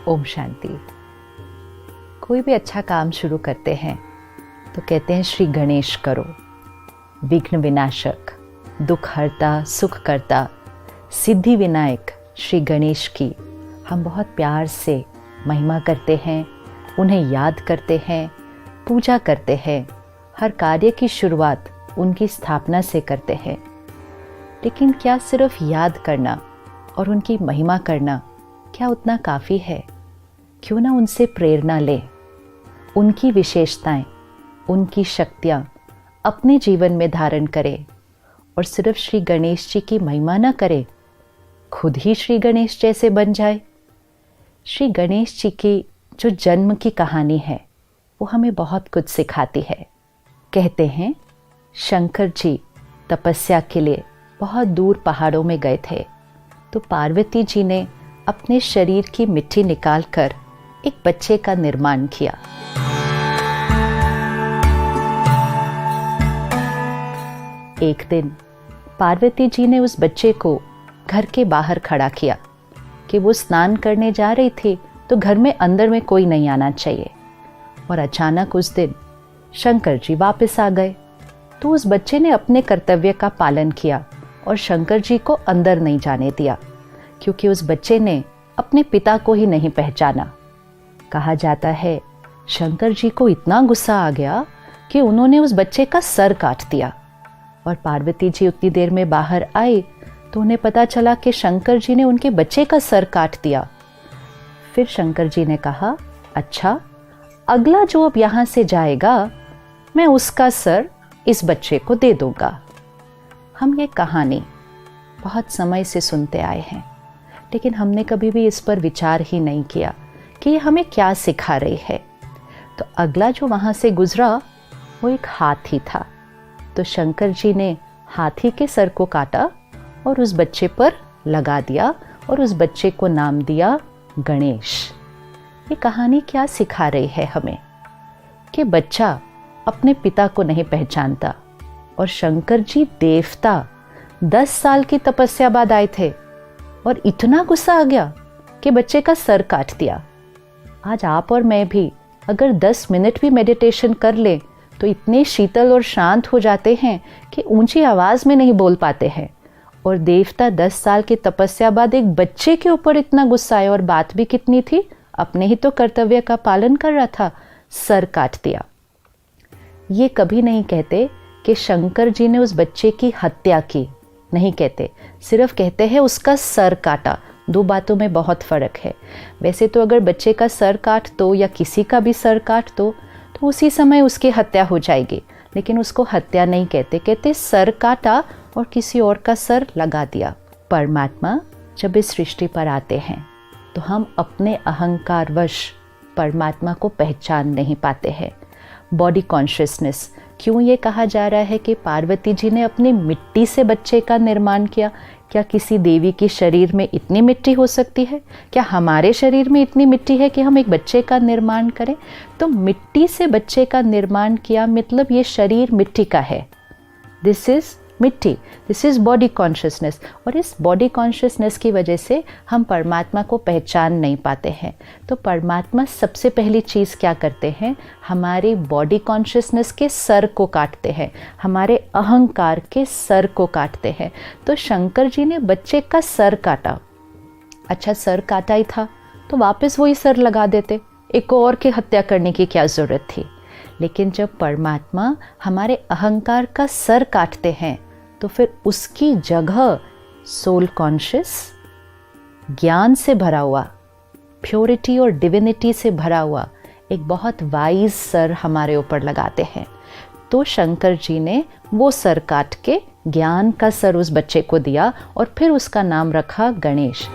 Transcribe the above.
ओम शांति। कोई भी अच्छा काम शुरू करते हैं तो कहते हैं श्री गणेश करो। विघ्न विनाशक, दुख हरता, सुख करता, सिद्धि विनायक श्री गणेश की हम बहुत प्यार से महिमा करते हैं, उन्हें याद करते हैं, पूजा करते हैं। हर कार्य की शुरुआत उनकी स्थापना से करते हैं। लेकिन क्या सिर्फ याद करना और उनकी महिमा करना क्या उतना काफ़ी है? क्यों ना उनसे प्रेरणा लें, उनकी विशेषताएं, उनकी शक्तियाँ अपने जीवन में धारण करें और सिर्फ श्री गणेश जी की महिमा न करें, खुद ही श्री गणेश जैसे बन जाए। श्री गणेश जी की जो जन्म की कहानी है वो हमें बहुत कुछ सिखाती है। कहते हैं शंकर जी तपस्या के लिए बहुत दूर पहाड़ों में गए थे, तो पार्वती जी ने अपने शरीर की मिट्टी निकालकर एक बच्चे का निर्माण किया। एक दिन पार्वती जी ने उस बच्चे को घर के बाहर खड़ा किया कि वो स्नान करने जा रही थी, तो घर में अंदर में कोई नहीं आना चाहिए। और अचानक उस दिन शंकर जी वापस आ गए, तो उस बच्चे ने अपने कर्तव्य का पालन किया और शंकर जी को अंदर नहीं जाने दिया, क्योंकि उस बच्चे ने अपने पिता को ही नहीं पहचाना। कहा जाता है शंकर जी को इतना गुस्सा आ गया कि उन्होंने उस बच्चे का सर काट दिया। और पार्वती जी उतनी देर में बाहर आई तो उन्हें पता चला कि शंकर जी ने उनके बच्चे का सर काट दिया। फिर शंकर जी ने कहा, अच्छा, अगला जो अब यहाँ से जाएगा मैं उसका सर इस बच्चे को दे दूंगा। हम ये कहानी बहुत समय से सुनते आए हैं, लेकिन हमने कभी भी इस पर विचार ही नहीं किया कि ये हमें क्या सिखा रही है। तो अगला जो वहाँ से गुजरा वो एक हाथी था, तो शंकर जी ने हाथी के सर को काटा और उस बच्चे पर लगा दिया और उस बच्चे को नाम दिया गणेश। ये कहानी क्या सिखा रही है हमें कि बच्चा अपने पिता को नहीं पहचानता, और शंकर जी देवता 10 साल की तपस्या बाद आए थे और इतना गुस्सा आ गया कि बच्चे का सर काट दिया। आज आप और मैं भी अगर 10 मिनट भी मेडिटेशन कर लें तो इतने शीतल और शांत हो जाते हैं कि ऊंची आवाज में नहीं बोल पाते हैं। और देवता 10 साल की तपस्या बाद एक बच्चे के ऊपर इतना गुस्सा आया, और बात भी कितनी थी, अपने ही तो कर्तव्य का पालन कर रहा था, सर काट दिया। ये कभी नहीं कहते कि शंकर जी ने उस बच्चे की हत्या की, नहीं कहते, सिर्फ कहते हैं उसका सर काटा। दो बातों में बहुत फ़र्क है। वैसे तो अगर बच्चे का सर काट दो या किसी का भी सर काट दो तो उसी समय उसकी हत्या हो जाएगी, लेकिन उसको हत्या नहीं कहते, कहते सर काटा और किसी और का सर लगा दिया। परमात्मा जब इस सृष्टि पर आते हैं तो हम अपने अहंकारवश परमात्मा को पहचान नहीं पाते हैं। बॉडी कॉन्शियसनेस, क्यों ये कहा जा रहा है कि पार्वती जी ने अपनी मिट्टी से बच्चे का निर्माण किया? क्या किसी देवी के शरीर में इतनी मिट्टी हो सकती है? क्या हमारे शरीर में इतनी मिट्टी है कि हम एक बच्चे का निर्माण करें? तो मिट्टी से बच्चे का निर्माण किया मतलब ये शरीर मिट्टी का है। दिस इज मिट्टी, दिस इज बॉडी कॉन्शियसनेस। और इस बॉडी कॉन्शियसनेस की वजह से हम परमात्मा को पहचान नहीं पाते हैं। तो परमात्मा सबसे पहली चीज़ क्या करते हैं, हमारी बॉडी कॉन्शियसनेस के सर को काटते हैं, हमारे अहंकार के सर को काटते हैं। तो शंकर जी ने बच्चे का सर काटा। अच्छा, सर काटा ही था तो वापस वही सर लगा देते, एक और की हत्या करने की क्या ज़रूरत थी? लेकिन जब परमात्मा हमारे अहंकार का सर काटते हैं तो फिर उसकी जगह सोल कॉन्शियस, ज्ञान से भरा हुआ, प्योरिटी और डिविनिटी से भरा हुआ एक बहुत वाइज सर हमारे ऊपर लगाते हैं। तो शंकर जी ने वो सर काट के ज्ञान का सर उस बच्चे को दिया और फिर उसका नाम रखा गणेश।